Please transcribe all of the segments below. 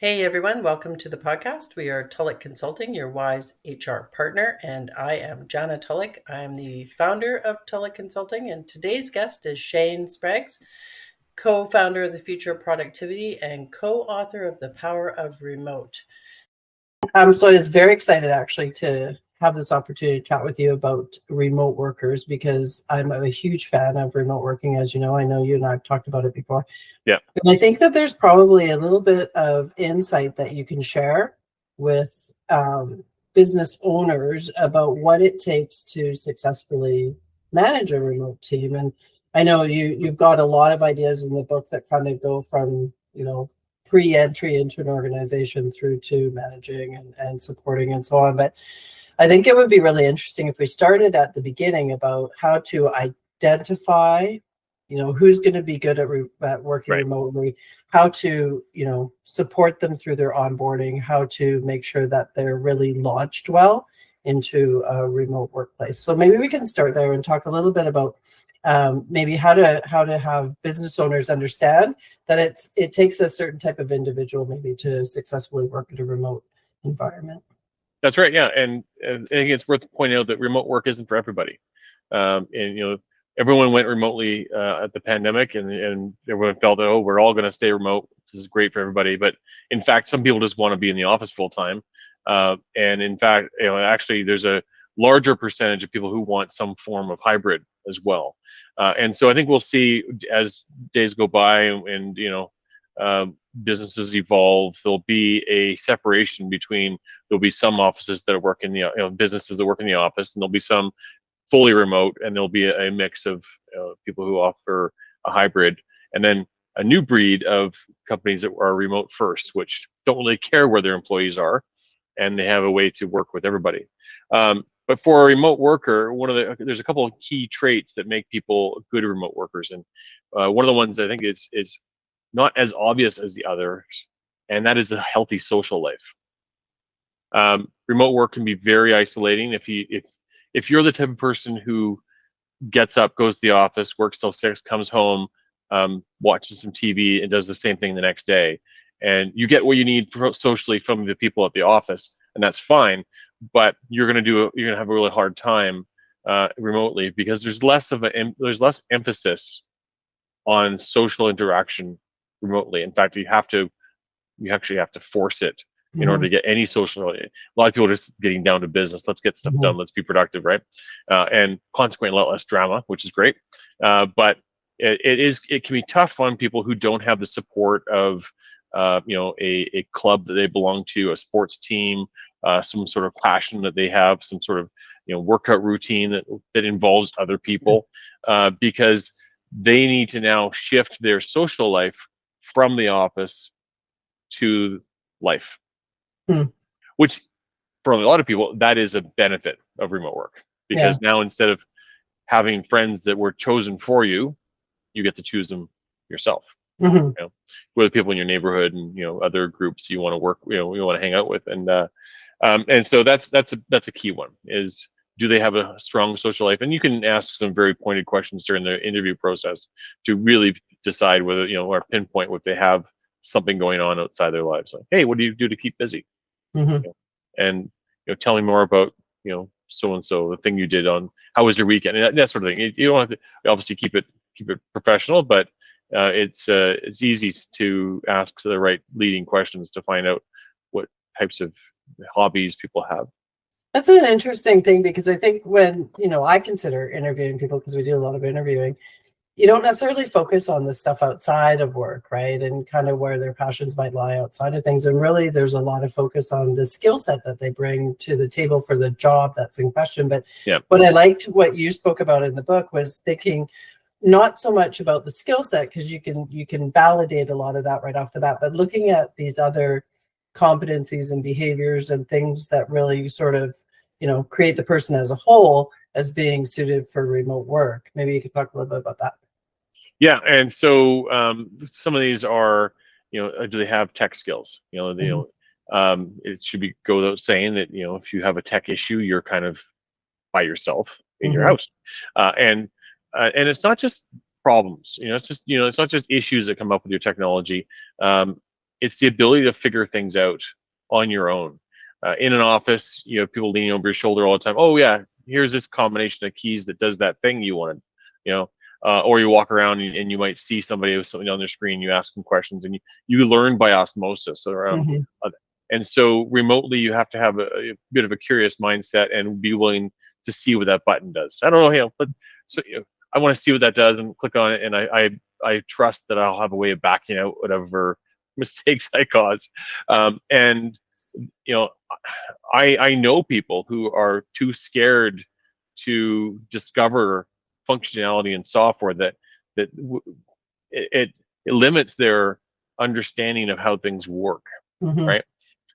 Hey everyone, welcome to the podcast. We are Tulloch Consulting, your wise HR partner, and I am Jana Tulloch. I am the founder of Tulloch Consulting, and today's guest is Shane Spraggs, co-founder of the Future of Productivity and co-author of The Power of Remote. So I was very excited actually to have this opportunity to chat with you about remote workers because I'm a huge fan of remote working. As you know, I know you and I have talked about it before. Yeah. And I think that there's probably a little bit of insight that you can share with business owners about what it takes to successfully manage a remote team. And I know you've got a lot of ideas in the book that kind of go from, pre-entry into an organization through to managing and supporting and so on. But I think it would be really interesting if we started at the beginning about how to identify, who's going to be good at working remotely, how to, support them through their onboarding, how to make sure that they're really launched well into a remote workplace. So maybe we can start there and talk a little bit about maybe how to have business owners understand that it takes a certain type of individual maybe to successfully work in a remote environment. That's right. Yeah, and I think it's worth pointing out that remote work isn't for everybody. Everyone went remotely at the pandemic, and everyone felt that we're all going to stay remote. This is great for everybody. But in fact, some people just want to be in the office full time. And in fact, actually, there's a larger percentage of people who want some form of hybrid as well. And so I think we'll see as days go by and businesses evolve, there'll be a separation between, there'll be some offices that work in the businesses that work in the office, and there'll be some fully remote, and there'll be a mix of people who offer a hybrid, and then a new breed of companies that are remote first, which don't really care where their employees are, and they have a way to work with everybody. But for a remote worker, there's a couple of key traits that make people good remote workers, and one of the ones I think is not as obvious as the others, and that is a healthy social life. Remote work can be very isolating. If you're the type of person who gets up, goes to the office, works till 6, comes home, watches some TV, and does the same thing the next day, and you get what you need socially from the people at the office, and that's fine. But you're gonna have a really hard time remotely because there's less emphasis on social interaction remotely. In fact, you actually have to force it in order to get any social. A lot of people are just getting down to business. Let's get stuff done. Let's be productive, right? And consequently, a lot less drama, which is great. But it can be tough on people who don't have the support of a club that they belong to, a sports team, some sort of passion that they have, some sort of workout routine that involves other people, because they need to now shift their social life from the office to life, which for a lot of people, that is a benefit of remote work, because now instead of having friends that were chosen for you, you get to choose them yourself. With people in your neighborhood and other groups you want to work, you want to hang out with, and so that's a key one, is do they have a strong social life? And you can ask some very pointed questions during the interview process to really decide whether, or pinpoint what they have something going on outside their lives. Like, hey, what do you do to keep busy? And tell me more about, so and so, the thing you did on, how was your weekend, and that sort of thing. You don't have to obviously keep it professional, but it's easy to ask the right leading questions to find out what types of hobbies people have. That's an interesting thing, because I think when, I consider interviewing people, because we do a lot of interviewing, you don't necessarily focus on the stuff outside of work, right? And kind of where their passions might lie outside of things. And really, there's a lot of focus on the skill set that they bring to the table for the job that's in question. But what I liked, what you spoke about in the book, was thinking not so much about the skill set, because you can validate a lot of that right off the bat, but looking at these other competencies and behaviors and things that really sort of create the person as a whole as being suited for remote work. Maybe you could talk a little bit about that. Yeah, and so some of these are, do they have tech skills? It should go without saying that if you have a tech issue, you're kind of by yourself in your house, and it's not just problems. It's not just issues that come up with your technology. it's the ability to figure things out on your own. In an office, you have people leaning over your shoulder all the time. Oh yeah, here's this combination of keys that does that thing you wanted, you know. Or you walk around and you might see somebody with something on their screen. You ask them questions, and you learn by osmosis around. And so remotely, you have to have a bit of a curious mindset and be willing to see what that button does. I don't know, but so I want to see what that does and click on it, and I trust that I'll have a way of backing out whatever mistakes I cause. And I know people who are too scared to discover functionality in software that it limits their understanding of how things work, right?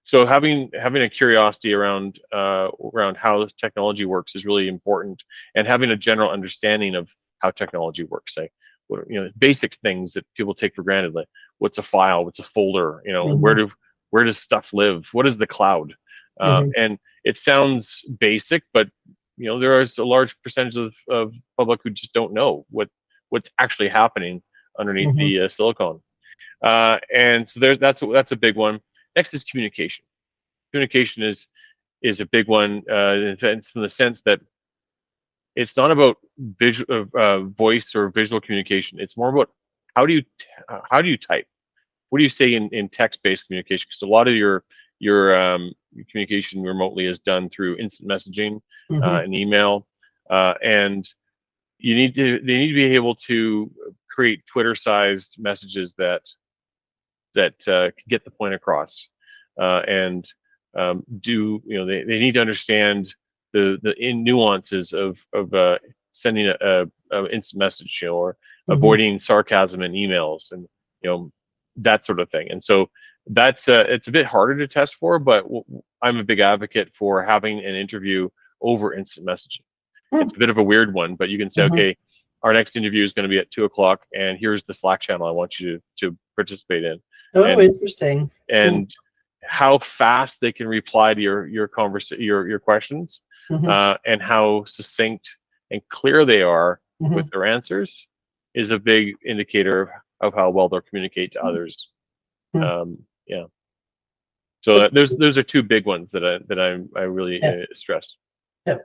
So having a curiosity around how technology works is really important, and having a general understanding of how technology works. Like, basic things that people take for granted, like what's a file, what's a folder, where does stuff live, what is the cloud, and it sounds basic, but there is a large percentage of public who just don't know what's actually happening underneath the silicon. And so that's a big one. Next is communication. Communication is a big one, from the sense that it's not about voice or visual communication. It's more about how do you type? What do you say in text-based communication? Because a lot of your communication remotely is done through instant messaging and email, and they need to be able to create Twitter-sized messages that can get the point across, and they need to understand the nuances of sending a instant message, or avoiding sarcasm in emails, and that sort of thing. And so that's it's a bit harder to test for, but I'm a big advocate for having an interview over instant messaging. It's a bit of a weird one, but you can say, okay, our next interview is going to be at 2:00, and here's the Slack channel I want you to participate in. Oh, interesting. And how fast they can reply to your questions, and how succinct and clear they are with their answers is a big indicator of how well they'll communicate to others. So those are two big ones that I really stress. Yeah.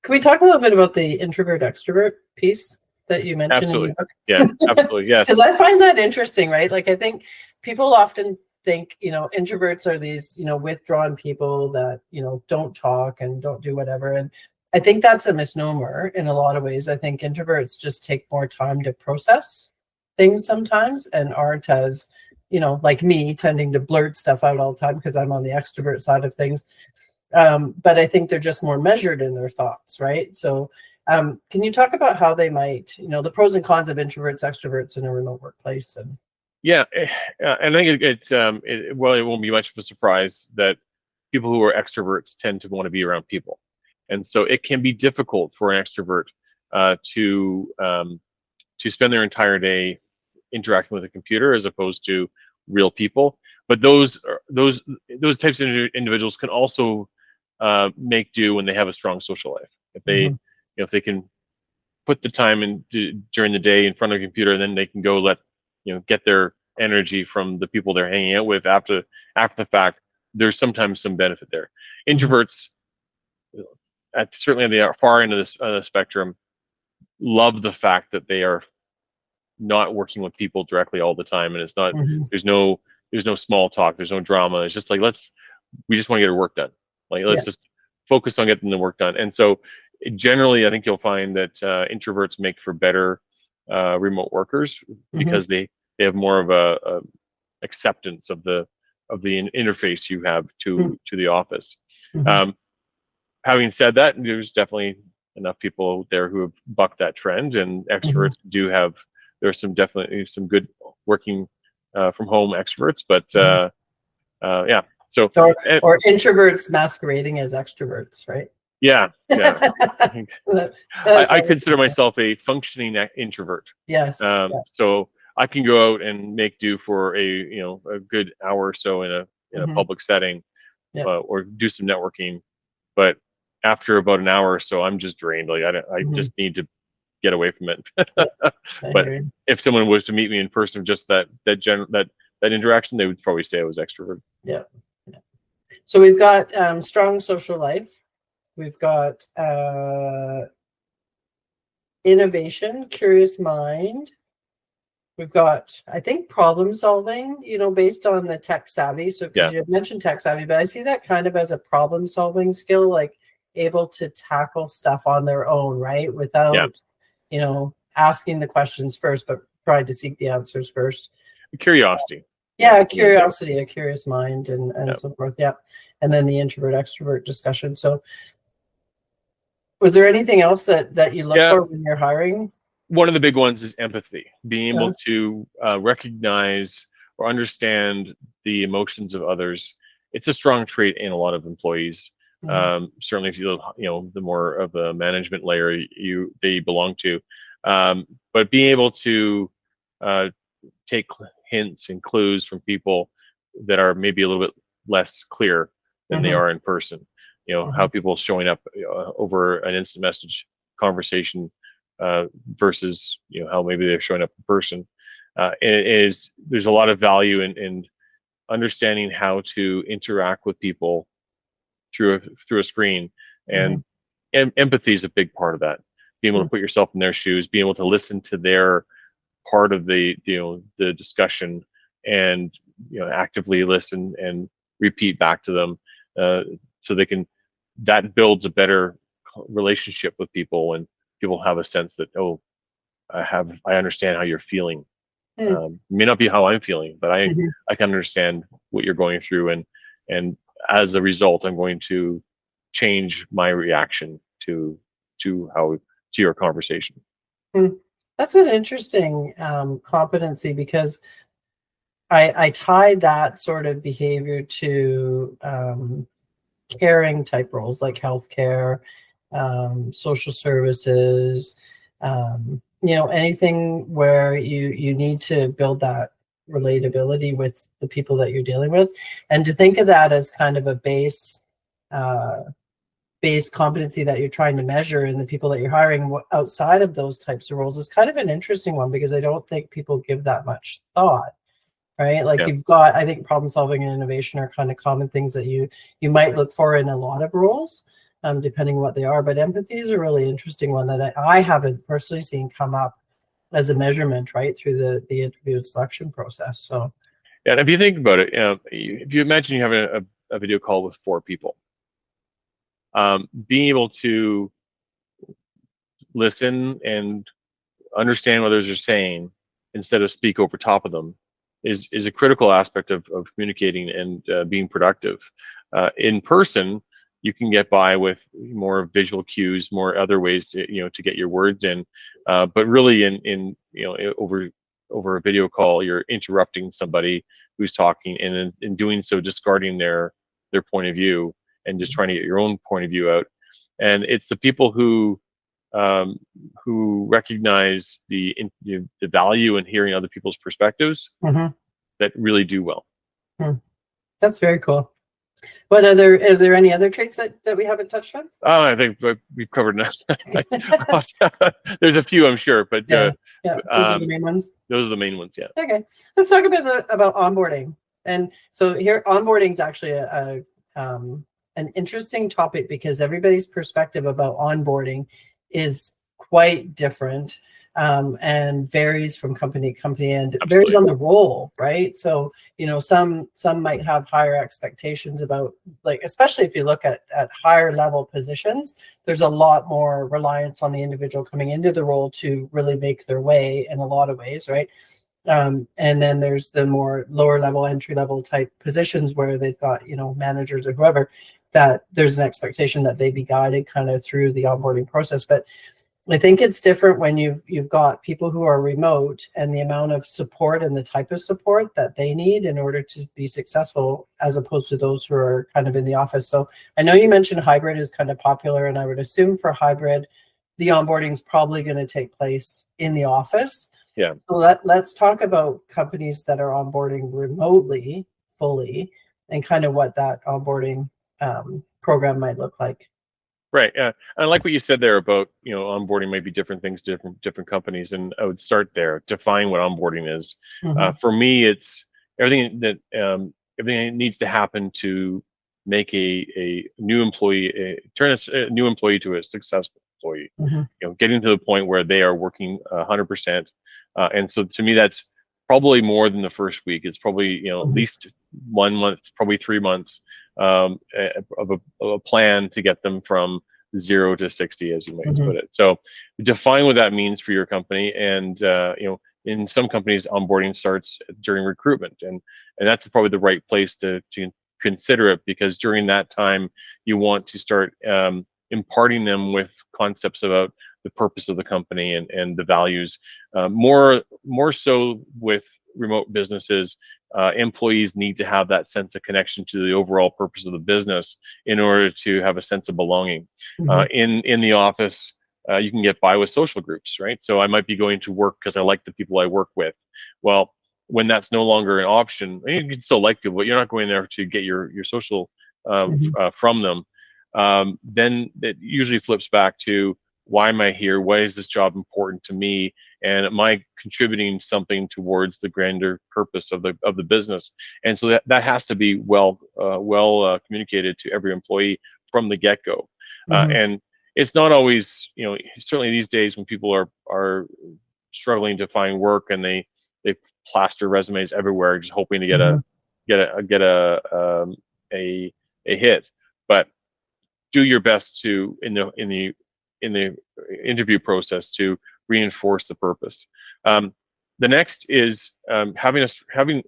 Can we talk a little bit about the introvert extrovert piece that you mentioned? Absolutely. Yeah, absolutely. Yes. Because I find that interesting, right? Like, I think people often think, introverts are these, withdrawn people that, don't talk and don't do whatever. And I think that's a misnomer in a lot of ways. I think introverts just take more time to process things sometimes, and aren't as, like me, tending to blurt stuff out all the time because I'm on the extrovert side of things. But I think they're just more measured in their thoughts, right? So can you talk about how they might, the pros and cons of introverts, extroverts in a remote workplace? And and I think it won't be much of a surprise that people who are extroverts tend to want to be around people, and so it can be difficult for an extrovert to spend their entire day interacting with a computer as opposed to real people. But those types of individuals can also make do when they have a strong social life. If they if they can put the time in during the day in front of a computer, and then they can go get their energy from the people they're hanging out with after the fact, there's sometimes some benefit there. Introverts, certainly on the far end of the spectrum, love the fact that they are not working with people directly all the time, and it's not there's no small talk, there's no drama. It's just like, we just want to get our work done. Like, let's just focus on getting the work done. And so generally, I think you'll find that introverts make for better remote workers, because they have more of a acceptance of the interface you have to the office. Having said that, there's definitely enough people there who have bucked that trend, and extroverts there's definitely some good working from home extroverts, but yeah. So or introverts masquerading as extroverts, right? Yeah. I consider myself a functioning introvert. Yes. So I can go out and make do for a good hour or so in a public setting, or do some networking, but after about an hour or so, I'm just drained. Like, I just need to get away from it. But if someone was to meet me in person, just that that interaction, they would probably say I was extrovert. Yeah. So we've got strong social life. We've got innovation, curious mind. We've got, I think, problem solving, based on the tech savvy. So because you mentioned tech savvy, but I see that kind of as a problem solving skill, like able to tackle stuff on their own, right? Without, asking the questions first, but trying to seek the answers first. Curiosity. Yeah, curiosity, a curious mind, and so forth. Yeah. And then the introvert extrovert discussion. So was there anything else that you look for when you're hiring? One of the big ones is empathy, being able to recognize or understand the emotions of others. It's a strong trait in a lot of employees. Certainly if you the more of the management layer they belong to, but being able to take hints and clues from people that are maybe a little bit less clear than they are in person. How people showing up over an instant message conversation versus how maybe they're showing up in person. There's a lot of value in understanding how to interact with people through a screen, and empathy is a big part of that. Being able to put yourself in their shoes, being able to listen to their part of the the discussion, and actively listen and repeat back to them, so that builds a better relationship with people, and people have a sense that I understand how you're feeling. May not be how I'm feeling, but I can understand what you're going through, and as a result, I'm going to change my reaction to your conversation. That's an interesting competency, because I tied that sort of behavior to caring type roles like healthcare, social services, anything where you need to build that relatability with the people that you're dealing with, and to think of that as kind of a base competency that you're trying to measure in the people that you're hiring outside of those types of roles is kind of an interesting one, because I don't think people give that much thought, right? Like you've got, I think problem solving and innovation are kind of common things that you might look for in a lot of roles, depending on what they are. But empathy is a really interesting one that I haven't personally seen come up as a measurement, right, through the interview and selection process. So and if you think about it, if you imagine you have a video call with 4 people, being able to listen and understand what others are saying instead of speak over top of them is a critical aspect of communicating and being productive. In person, you can get by with more visual cues, more other ways to get your words in, but really in over a video call, you're interrupting somebody who's talking, and in doing so, discarding their point of view and just trying to get your own point of view out. And it's the people who recognize the value in hearing other people's perspectives that really do well. That's very cool. Is there any other traits that we haven't touched on? Oh, I think we've covered enough. There's a few, I'm sure, but those are the main ones. Those are the main ones, yeah. Okay, let's talk a bit about onboarding. And so here, onboarding is actually an interesting topic, because everybody's perspective about onboarding is quite different, and varies from company to company, and varies on the role, right? So, some might have higher expectations about, like, especially if you look at higher level positions, there's a lot more reliance on the individual coming into the role to really make their way in a lot of ways, right? And then there's the more lower level, entry level type positions where they've got, managers or whoever, that there's an expectation that they be guided kind of through the onboarding process. But I think it's different when you've got people who are remote, and the amount of support and the type of support that they need in order to be successful, as opposed to those who are kind of in the office. So I know you mentioned hybrid is kind of popular, and I would assume for hybrid, the onboarding is probably going to take place in the office. Yeah. So let's talk about companies that are onboarding remotely, fully, and kind of what that onboarding program might look like. Right. Yeah. I like what you said there about, onboarding might be different things, different companies. And I would start there, define what onboarding is. For me, it's everything that needs to happen to make a new employee turn a new employee to a successful employee. Getting to the point where they are working 100%, and so to me that's probably more than the first week. It's probably at least 1 month, probably 3 months of a plan to get them from 0 to 60, as you might put it. So define what that means for your company, and in some companies, onboarding starts during recruitment, and that's probably the right place to consider it, because during that time you want to start imparting them with concepts about the purpose of the company and the values. More so with remote businesses, employees need to have that sense of connection to the overall purpose of the business in order to have a sense of belonging. In the office, you can get by with social groups, right? So I might be going to work because I like the people I work with. Well, when that's no longer an option, you can still like people, but you're not going there to get your social from them. Then it usually flips back to, why am I here? Why is this job important to me? And am I contributing something towards the grander purpose of the business? And so that has to be well communicated to every employee from the get-go. And it's not always, certainly these days when people are struggling to find work, and they plaster resumes everywhere, just hoping to get a hit. But do your best to in the interview process to reinforce the purpose. The next is understanding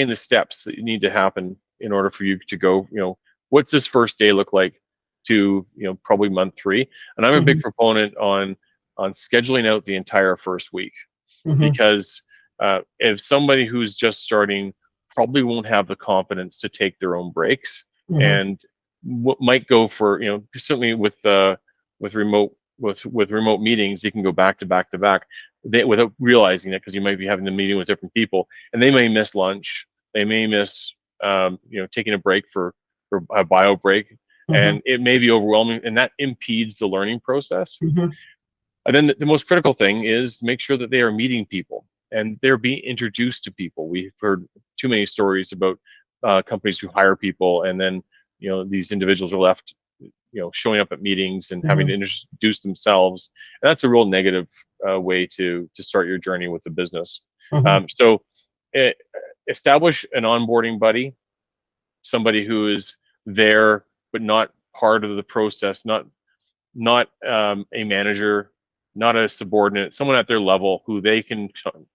the steps that need to happen in order for you to go. What's this first day look like to probably month 3? And I'm a big proponent on scheduling out the entire first week, because if somebody who's just starting probably won't have the confidence to take their own breaks, and might go for certainly with remote meetings, you can go back to back to back without realizing it, because you might be having a meeting with different people, and they may miss lunch, they may miss taking a break for a bio break, and it may be overwhelming, and that impedes the learning process. And then the most critical thing is make sure that they are meeting people and they're being introduced to people. We've heard too many stories about companies who hire people, and then these individuals are left showing up at meetings and having to introduce themselves, and that's a real negative way to start your journey with the business. So establish an onboarding buddy, somebody who is there but not part of the process, not a manager, not a subordinate, someone at their level who they can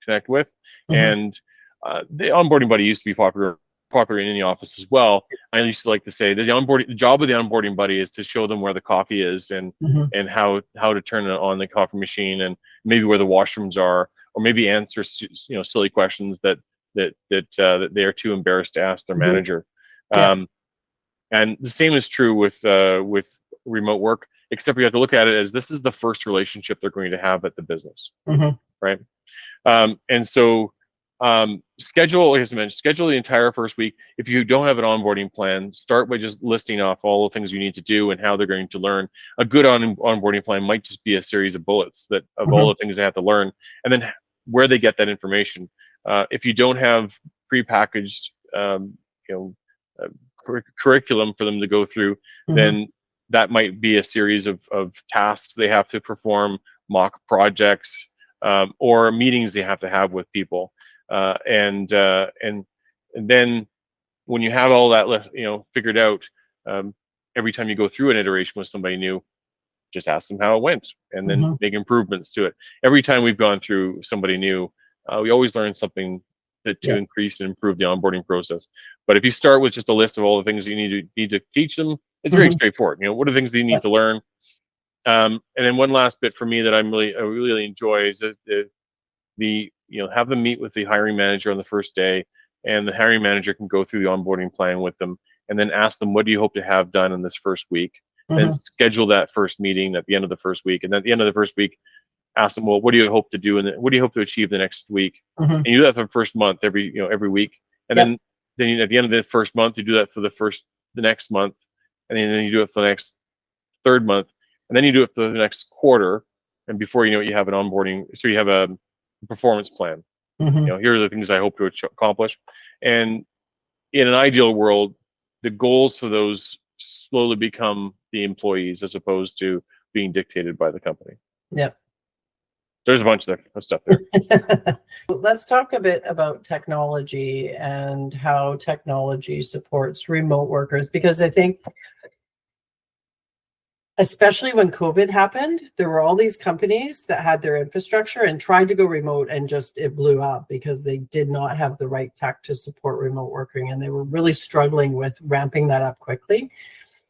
connect with. And the onboarding buddy used to be popular in the office as well. I used to like to say the job of the onboarding buddy is to show them where the coffee is, and how to turn on the coffee machine, and maybe where the washrooms are, or maybe answer silly questions that they are too embarrassed to ask their manager. And the same is true with remote work, except you have to look at it as this is the first relationship they're going to have at the business, right? And so schedule, like I mentioned, schedule the entire first week. If you don't have an onboarding plan, start by just listing off all the things you need to do and how they're going to learn. A good onboarding plan might just be a series of bullets of all the things they have to learn, and then where they get that information. If you don't have prepackaged curriculum for them to go through, then that might be a series of tasks they have to perform, mock projects, or meetings they have to have with people. And then when you have all that figured out, every time you go through an iteration with somebody new, just ask them how it went, and then make improvements to it. Every time we've gone through somebody new, we always learn something to increase and improve the onboarding process. But if you start with just a list of all the things you need to teach them, it's very straightforward. What are the things that you need to learn? And then one last bit for me that I really enjoy is the have them meet with the hiring manager on the first day, and the hiring manager can go through the onboarding plan with them, and then ask them, what do you hope to have done in this first week? Then schedule that first meeting at the end of the first week, and at the end of the first week, ask them, well, what do you hope to do, and what do you hope to achieve the next week? And you do that for the first month, every week, and then at the end of the first month, you do that for the next month, and then you do it for the next third month, and then you do it for the next quarter, and before you know it, you have an onboarding. So you have a performance plan. Mhm. Here are the things I hope to accomplish. And in an ideal world, the goals for those slowly become the employees as opposed to being dictated by the company. Yep. There's a bunch of stuff there. Let's talk a bit about technology and how technology supports remote workers, because I think, especially when COVID happened, there were all these companies that had their infrastructure and tried to go remote, and just it blew up because they did not have the right tech to support remote working, and they were really struggling with ramping that up quickly.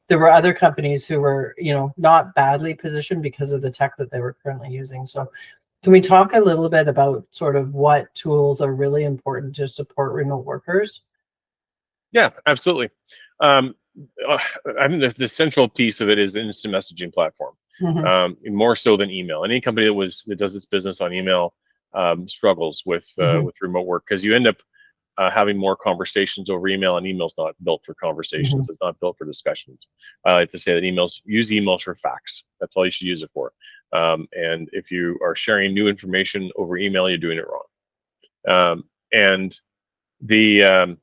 There were other companies who were, not badly positioned because of the tech that they were currently using. So can we talk a little bit about sort of what tools are really important to support remote workers? Yeah, absolutely. Um, I mean, the central piece of it is the instant messaging platform, Mhm. more so than email. Any company that does its business on email struggles Mhm. with remote work, because you end up having more conversations over email, and email's not built for Mhm. conversations. It's not built for discussions. I like to say that use emails for facts. That's all you should use it for. And if you are sharing new information over email, you're doing it wrong. And the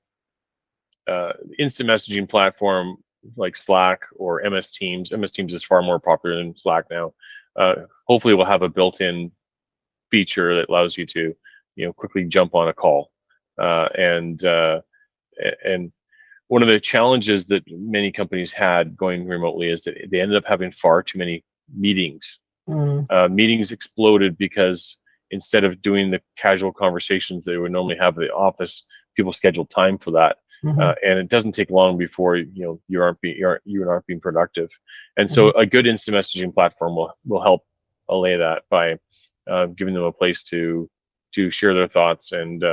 instant messaging platform like Slack or MS Teams. MS Teams is far more popular than Slack now. Hopefully, we'll have a built-in feature that allows you to, quickly jump on a call. And one of the challenges that many companies had going remotely is that they ended up having far too many meetings. Mhm. Meetings exploded because instead of doing the casual conversations they would normally have at the office, people scheduled time for that, Mhm. and it doesn't take long before you aren't being productive. And so Mhm. a good instant messaging platform will help allay that by giving them a place to share their thoughts and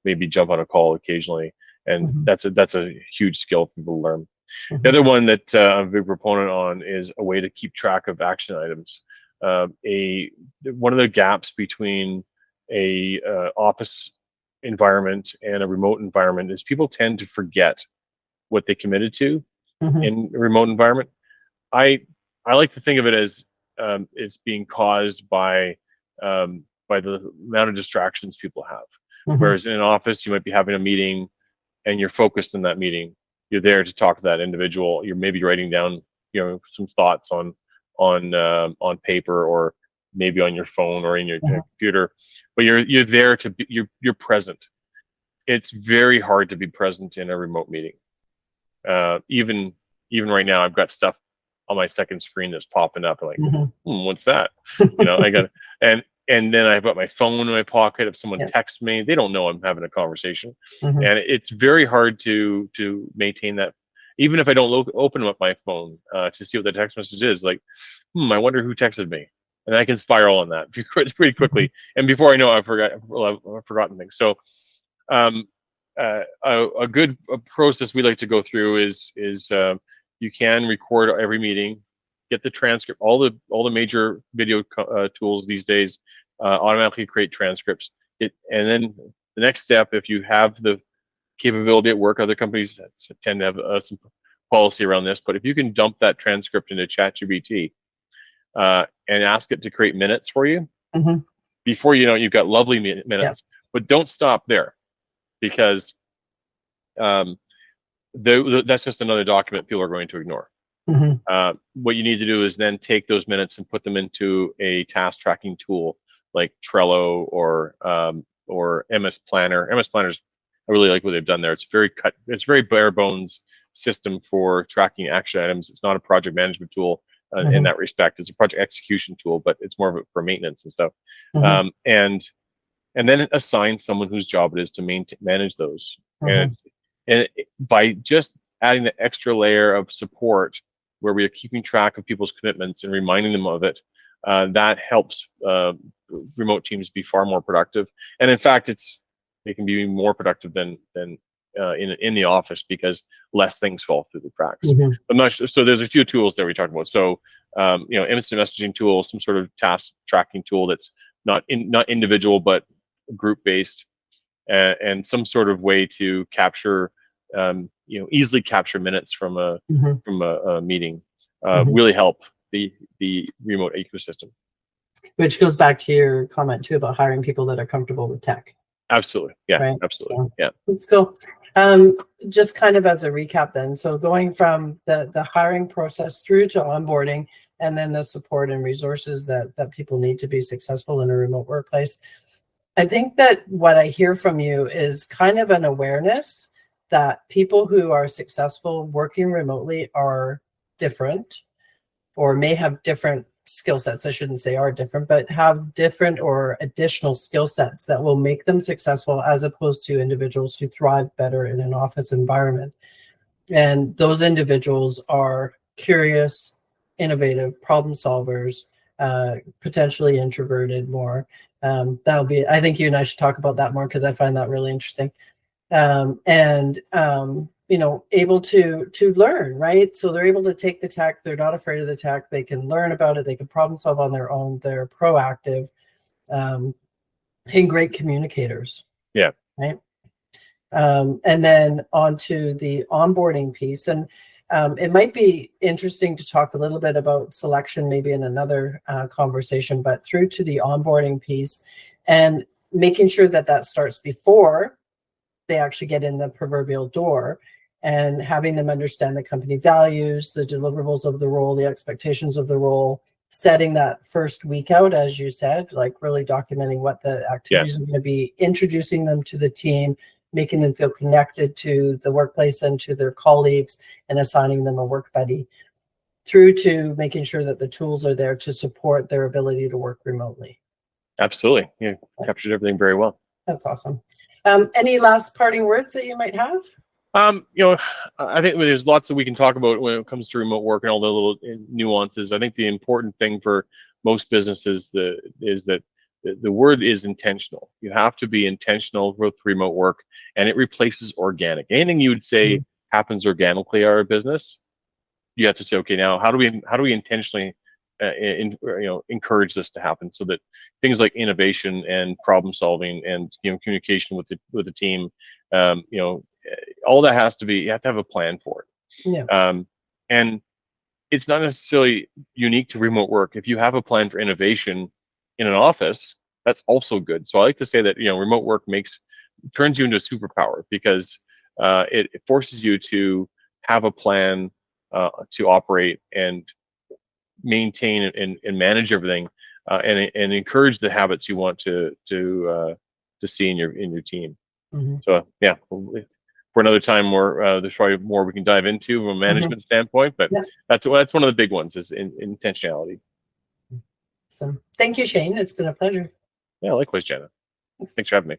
maybe jump on a call occasionally. And Mhm. that's a huge skill for people to learn. The Mhm. other one that I'm a big proponent on is a way to keep track of action items. One of the gaps between a office environment and a remote environment is people tend to forget what they committed to Mhm. in a remote environment. I I like to think of it as it's being caused by the amount of distractions people have. Mhm. Whereas in an office, you might be having a meeting and you're focused in that meeting. You're there to talk to that individual. You're maybe writing down, some thoughts on paper, or maybe on your phone or in your Mhm. computer. But you're there to be, you're present. It's very hard to be present in a remote meeting. Even right now, I've got stuff on my second screen that's popping up. I'm like, Mhm. what's that? I got and then I've got my phone in my pocket. If someone Yeah. texts me, they don't know I'm having a conversation, Mhm. and it's very hard to maintain that. Even if I don't open up my phone to see what the text message is, like, I wonder who texted me, and I can spiral on that pretty Mhm. quickly. And before I know, I've forgotten things. So um, a good process we like to go through is you can record every meeting, get the transcript. All the major video tools these days automatically create transcripts. And then the next step, if you have the capability at work, other companies tend to have some policy around this. But if you can dump that transcript into ChatGPT and ask it to create minutes for you, Mhm. before you know it, you've got lovely Yeah. minutes. But don't stop there, because um, that's just another document people are going to ignore. Mhm. What you need to do is then take those minutes and put them into a task tracking tool like Trello or MS Planner. MS Planner's, I really like what they've done there. It's very bare bones system for tracking action items. It's not a project management tool in Mhm. that respect. It's a project execution tool, but it's more of it for maintenance and stuff. Mhm. Um, and and then assign someone whose job it is to manage those. And Mhm. by just adding the extra layer of support, where we are keeping track of people's commitments and reminding them of it, that helps remote teams be far more productive. And in fact, they can be more productive than in the office, because less things fall through the cracks. Mhm. I'm not sure, so there's a few tools that we talked about. So instant messaging tool, some sort of task tracking tool that's not individual but group based, and some sort of way to capture easily capture minutes from Mhm. a meeting Mhm. really help the remote ecosystem. Which goes back to your comment too about hiring people that are comfortable with tech. Absolutely. Yeah, right? absolutely. So Yeah. let's go. Just kind of as a recap then. So going from the hiring process through to onboarding, and then the support and resources that people need to be successful in a remote workplace. I think that what I hear from you is kind of an awareness that people who are successful working remotely are different, or may have different skill sets. I shouldn't say are different, but have different or additional skill sets that will make them successful, as opposed to individuals who thrive better in an office environment. And those individuals are curious, innovative, problem solvers, potentially introverted more. That'll be, I think you and I should talk about that more, because I find that really interesting. Able to learn, right? So they're able to take the tech. They're not afraid of the tech. They can learn about it. They can problem solve on their own. They're proactive, and great communicators. Yeah. Right. And then on to the onboarding piece. And it might be interesting to talk a little bit about selection, maybe in another conversation, but through to the onboarding piece, and making sure that starts before they actually get in the proverbial door, and having them understand the company values, the deliverables of the role, the expectations of the role, setting that first week out, as you said, like really documenting what the activities are going to be, introducing them to the team, making them feel connected to the workplace and to their colleagues, and assigning them a work buddy, through to making sure that the tools are there to support their ability to work remotely. Absolutely. You captured everything very well. That's awesome. Any last parting words that you might have? I think there's lots that we can talk about when it comes to remote work and all the little nuances. I think the important thing for most businesses is that the word is intentional. You have to be intentional with remote work, and it replaces organic. Anything you would say happens organically in our business, you have to say, okay, now how do we intentionally encourage this to happen, so that things like innovation and problem solving and communication with the team, all that has to be, you have to have a plan for it. Yeah. And it's not necessarily unique to remote work. If you have a plan for innovation in an office, that's also good. So I like to say that remote work turns you into a superpower, because it forces you to have a plan to operate and maintain and manage everything, and encourage the habits you want to see in your team. Mm-hmm. So yeah, for another time, there's probably more we can dive into from a management standpoint, but that's one of the big ones, is intentionality. Awesome. Thank you, Shane. It's been a pleasure. Yeah, likewise, Jana. Thanks for having me.